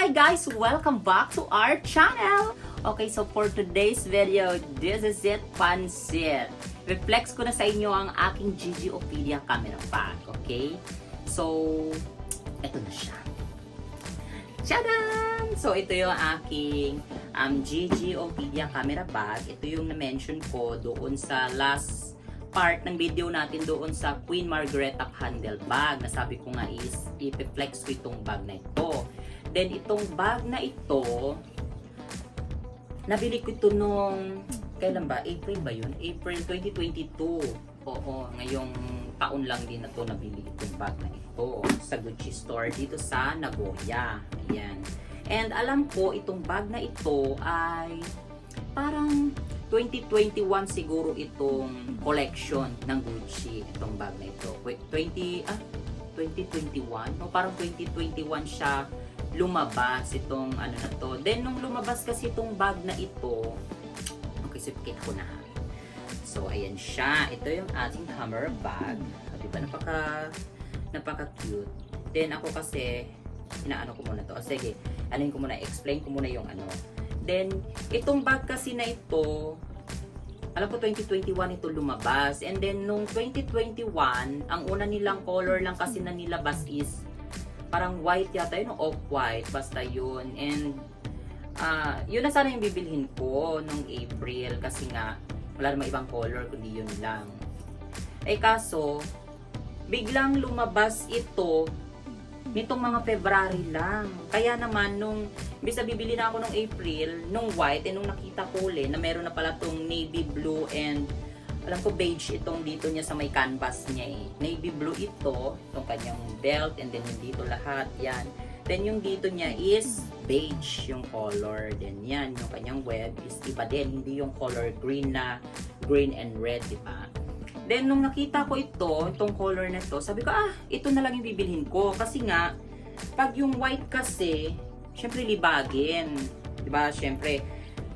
Hi guys! Welcome back to our channel! Okay, so for today's video, this is it, pansit. Reflex ko na sa inyo ang aking Gigi Ophelia camera bag, okay? So, eto na siya. Tchadan! So, ito yung aking Gigi Ophelia camera bag. Ito yung na-mention ko doon sa last part ng video natin doon sa Queen Margrethe handle bag. Nasabi ko nga is i-flex ko itong bag na ito. Then itong bag na ito, nabili ko ito nung, kailan ba? April ba yun? April 2022. Oo, ngayong taon lang din na to nabili itong bag na ito sa Gucci store dito sa Nagoya. Ayan. And alam ko itong bag na ito ay parang 2021 siguro itong collection ng Gucci, itong bag na ito. 2021? No, parang 2021 siya lumabas itong ano na to. Then nung lumabas kasi itong bag na ito, okay, so pakita ko na. So ayan siya. Ito yung ating hammer bag. Diba? Napaka cute. Then ako kasi inaano ko muna to. Sige, alin ko muna, explain ko muna yung ano. Then, itong bag kasi na ito, alam ko 2021 ito lumabas. And then, nung 2021, ang una nilang color lang kasi na nilabas is parang white yata, yun, off-white, basta yun. And, yun na sana yung bibilhin ko nung April kasi nga, wala namang ibang color kundi yun lang. Eh kaso, biglang lumabas ito nitong mga February lang. Kaya naman, nung bisa bibili na ako nung April, nung white, nung nakita ko ulit na meron na pala tong navy blue and alam ko beige itong dito niya sa may canvas niya eh. Navy blue ito, itong kanyang belt, and then yung dito lahat, yan. Then yung dito niya is beige yung color. Then yan, yung kanyang web is iba din, hindi yung color green na green and red, diba? Then, nung nakita ko itong color na to, sabi ko, ito na lang yung bibilhin ko. Kasi nga, pag yung white kasi, syempre libagin. Diba? Syempre,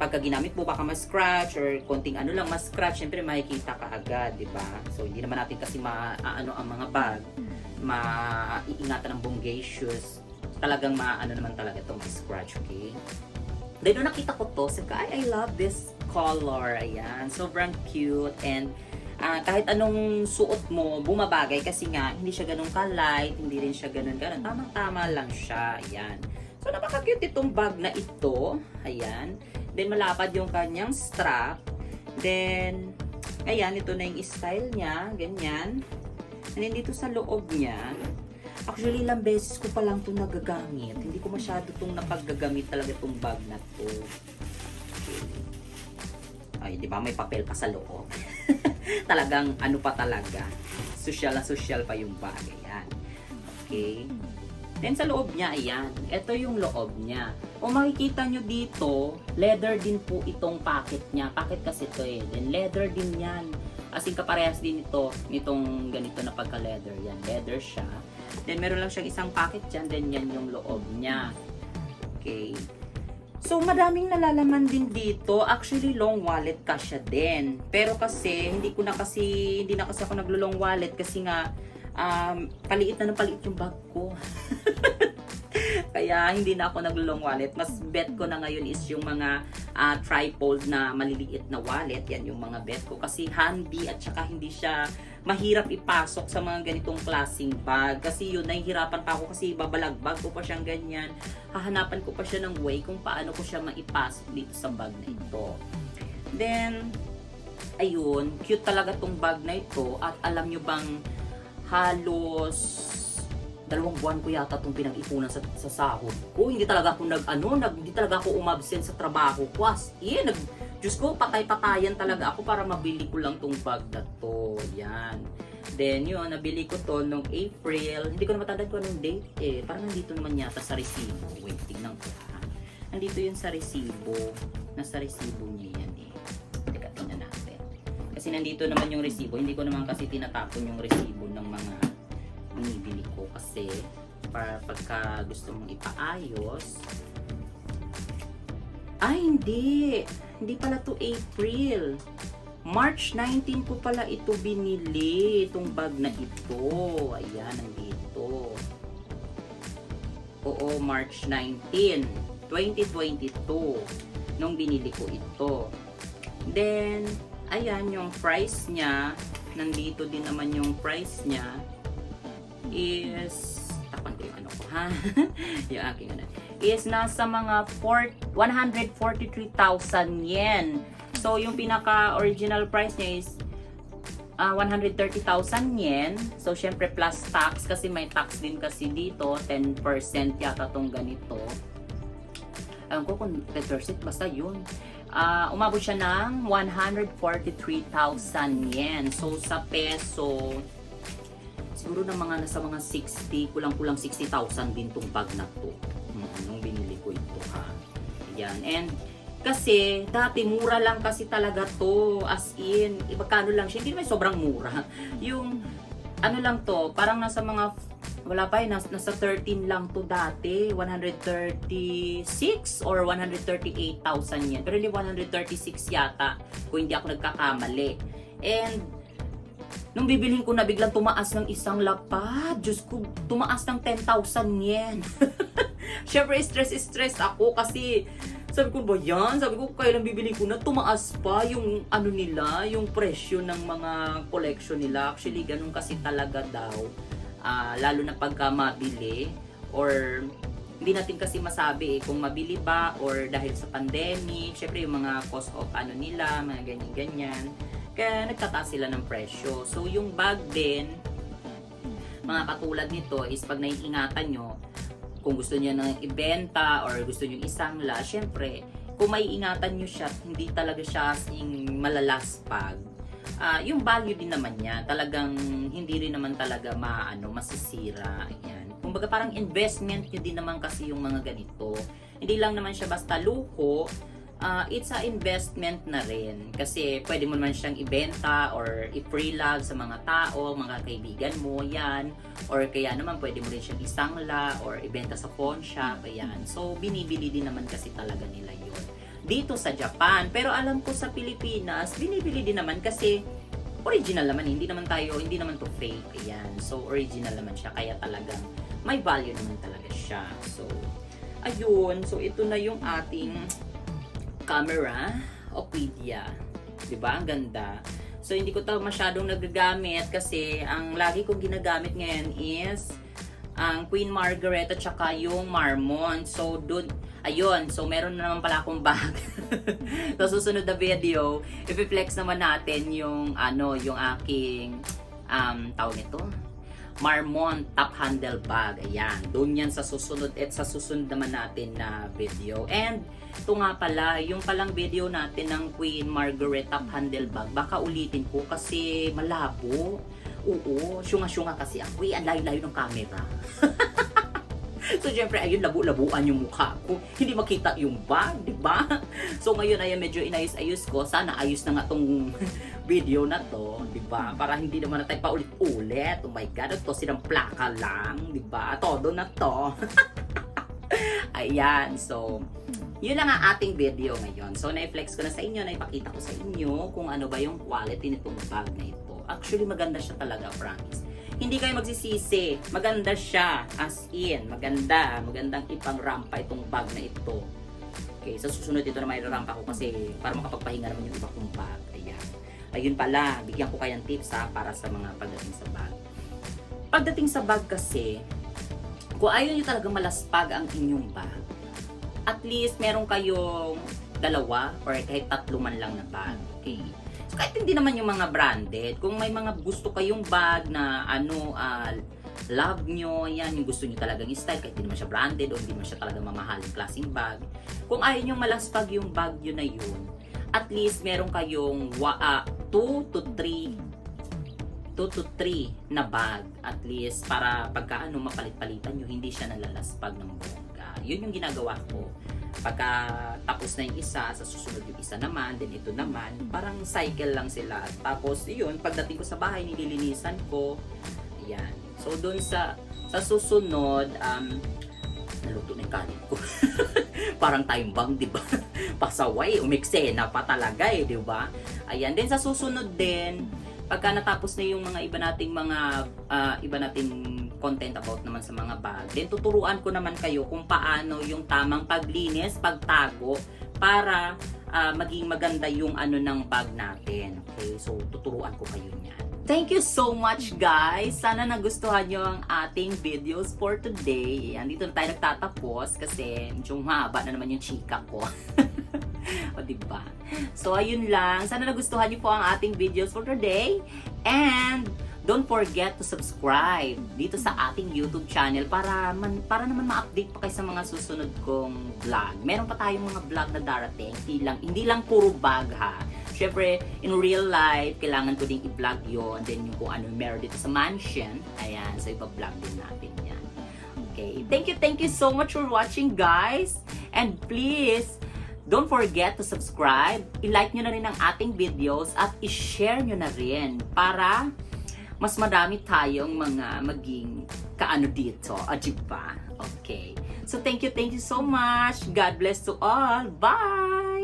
pagka ginamit mo, baka ma-scratch or konting ano lang, ma-scratch, syempre makikita ka agad, diba? So, hindi naman natin kasi maano ang mga bag, maiingatan ng bongacious. Talagang maano naman talaga itong scratch, okay? Then, nung nakita ko to, sabi ko, I love this color. Ayan, sobrang cute and kahit anong suot mo, bumabagay kasi nga, hindi siya ganun ka-light, hindi rin siya ganun. Tamang-tama lang siya. Ayan. So, napaka-cute itong bag na ito. Ayan. Then, malapad yung kanyang strap. Then, ayan, ito na yung style niya. Ganyan. And then, dito sa loob niya, actually, ilang beses ko pa lang ito nagagamit. Hindi ko masyado itong napaggagamit talaga itong bag na to. Okay. Ay, di ba? May papel pa sa loob. Talagang ano pa talaga, social na social pa yung bag. Ayan. Okay. Then sa loob niya, ayan. Ito yung loob niya. Kung makikita nyo dito, leather din po itong pocket niya. Pocket kasi ito eh. Then leather din yan. As in kaparehas din ito, nitong ganito na pagka-leather. Yan, leather siya. Then meron lang siyang isang pocket dyan. Then yan yung loob niya. Okay. So, madaming nalalaman din dito. Actually, long wallet kasya din. Pero kasi, hindi na kasi ako naglo-long wallet kasi nga, paliit na ng paliit yung bag ko. Kaya, hindi na ako naglo-long wallet. Mas bet ko na ngayon is yung mga tripod na maliliit na wallet. Yan yung mga bet ko. Kasi handy at saka hindi siya mahirap ipasok sa mga ganitong klaseng bag. Kasi yun, nahihirapan pa ako kasi babalagbag ko pa siyang ganyan. Hahanapan ko pa siya ng way kung paano ko siya maipasok dito sa bag na ito. Then, ayun, cute talaga tong bag na ito. At alam nyo bang halos 2 buwan ko yata itong pinag-ipunan sa sahod ko. Hindi talaga ako hindi talaga ako umabsent sa trabaho ko. As in, Diyos ko, patay-patayan talaga ako para mabili ko lang tong bag na to. Yan. Then yun, nabili ko to nung April. Hindi ko na matandaan ko anong date eh. Parang nandito naman yata sa resibo. Wait, tingnan ko ha. Nandito yun sa resibo. Nasa resibo niya yan eh. Teka, tingnan natin. Kasi nandito naman yung resibo. Hindi ko naman kasi tinatapon yung resibo ng mga binibili ko. Kasi para pagka gusto mong ipaayos. Ay, hindi. Hindi pala to April. March 19 ko pala ito binili. Itong bag na ito. Ayan, nandito. Oo, March 19, 2022 nung binili ko ito. Then, ayan yung price niya. Nandito din naman yung price niya is, takpan ko yung ano ko ha, yung aking ano, is nasa mga 143,000 yen. So, yung pinaka-original price niya is 130,000 yen. So, syempre plus tax kasi may tax din kasi dito. 10% yata tong ganito. Alam ko kung 10%, basta yun. Umabot siya ng 143,000 yen. So, sa peso, siguro na mga nasa mga 60, kulang-kulang 60,000 din tong bag na to. Nung binili ko ito ha. Yan. And, kasi, dati mura lang kasi talaga to. As in, ibagkano lang siya. Hindi naman sobrang mura. Yung, ano lang to, parang nasa mga, wala pa nasa 13 lang to dati. 136 or 138,000 yen. Pero hindi 136 yata, kung hindi ako nagkakamali. And, nung bibilhin ko na biglang tumaas ng isang lapad. Diyos ko, tumaas ng 10,000 yen. Syempre, stress ako kasi, sabi ko ba yan? Sabi ko, kailan bibili ko na tumaas pa yung ano nila, yung presyo ng mga collection nila. Actually, ganun kasi talaga daw. Lalo na pagka mabili or hindi natin kasi masabi kung mabili ba or dahil sa pandemic. Syempre, yung mga cost of ano nila, mga ganyan-ganyan. Kaya nagtataas sila ng presyo. So, yung bag din, mga katulad nito is pag naiingatan nyo, kung gusto niya nang ibenta or gusto niyo isangla, syempre, kung may ingatan niyo siya, hindi talaga siya asing malalaspag. Yung value din naman niya, talagang hindi rin naman talaga masisira. Ayan. Kumbaga parang investment niyo din naman kasi yung mga ganito. Hindi lang naman siya basta luho, it's a investment na rin. Kasi pwede mo naman siyang ibenta or i-freelog sa mga tao, mga kaibigan mo, yan. Or kaya naman pwede mo rin siyang isangla or ibenta sa pawn shop, ayan. So, binibili din naman kasi talaga nila yun. Dito sa Japan, pero alam ko sa Pilipinas, binibili din naman kasi original naman, hindi naman to fake, ayan. So, original naman siya, kaya talagang may value naman talaga siya. So, ayun. So, ito na yung ating camera, Opedia. Diba? Ang ganda. So, hindi ko ito masyadong nagagamit kasi ang lagi kong ginagamit ngayon is ang Queen Margaret at saka yung Marmont. So, doon, ayun. So, meron na naman pala akong bag. So, susunod na video, i-flex naman natin yung, yung aking, tawag nito, Marmont top handle bag. Ayan. Doon yan sa susunod at sa susunod naman natin na video. And, ito nga pala, yung palang video natin ng Queen Margaret top handle bag, baka ulitin ko kasi malabo. Oo, syunga-syunga kasi ako. Ang layo-layo ng camera. So, syempre, ayun, labu-labuan yung mukha ko. Hindi makita yung bag, di ba? So, ngayon, ayun, medyo inayos-ayos ko. Sana ayos na nga tong video na to, di ba? Para hindi naman na tayo paulit-ulit. Oh my God, ito silang plaka lang, di ba? Todo na to. Ayan, so, yun lang ang ating video ngayon. So, na-flex ko na sa inyo, naipakita ko sa inyo kung ano ba yung quality nitong bag na ito. Actually, maganda siya talaga, promise. Hindi kayo magsisisi. Maganda siya. As in, magandang ipang-rampa itong bag na ito. Okay, sa susunod ito na may rampa ko kasi para makapagpahinga naman yung iba kong bag. Ayan. Ayun pala, bigyan ko kayang tips para sa mga pagdating sa bag. Pagdating sa bag kasi, kung ayaw nyo talagang malaspag ang inyong bag, at least meron kayong dalawa or kahit tatlo man lang na bag. Okay? So, kahit hindi naman yung mga branded, kung may mga gusto kayong bag na love nyo, yan, yung gusto nyo talagang style, kahit hindi naman siya branded o hindi naman siya talagang mamahaling klaseng bag, kung ayaw nyo malaspag yung bag yun na yun, at least meron kayong 2 to 3 na bag, at least para pagka mapalit-palitan nyo, hindi siya nalalaspag ng bongga. Yun yung ginagawa ko. Pagka tapos na yung isa, sa susunod yung isa naman, then ito naman, parang cycle lang sila. Tapos yun, pagdating ko sa bahay, nililinisan ko. Ayan. So doon sa susunod, naluto na yung kanin ko. Parang time bomb, di ba? Pasaway, umiksena pa talaga di ba? Ayan. Then sa susunod din, pagka natapos na yung mga iba nating content about naman sa mga bag. Then tuturuan ko naman kayo kung paano yung tamang paglinis, pagtago para maging maganda yung ano ng bag natin. Okay, so tuturuan ko kayo niyan. Thank you so much guys! Sana nagustuhan nyo ang ating videos for today. Yan, dito na tayo nagtatapos kasi medyo mahaba na naman yung chika ko. O diba? So ayun lang. Sana nagustuhan nyo po ang ating videos for today. And don't forget to subscribe dito sa ating YouTube channel para naman ma-update pa kayo sa mga susunod kong vlog. Meron pa tayong mga vlog na darating. Hindi lang puro bag ha. Syempre, in real life, kailangan ko ding i-vlog yun. Then yung kung ano meron dito sa mansion. Ayan, so ipa-vlog din natin yan. Okay, thank you so much for watching guys. And please, don't forget to subscribe. I-like nyo na rin ang ating videos at i-share nyo na rin para mas madami tayong mga maging kaano dito. Diba? Okay. So thank you so much. God bless to all. Bye!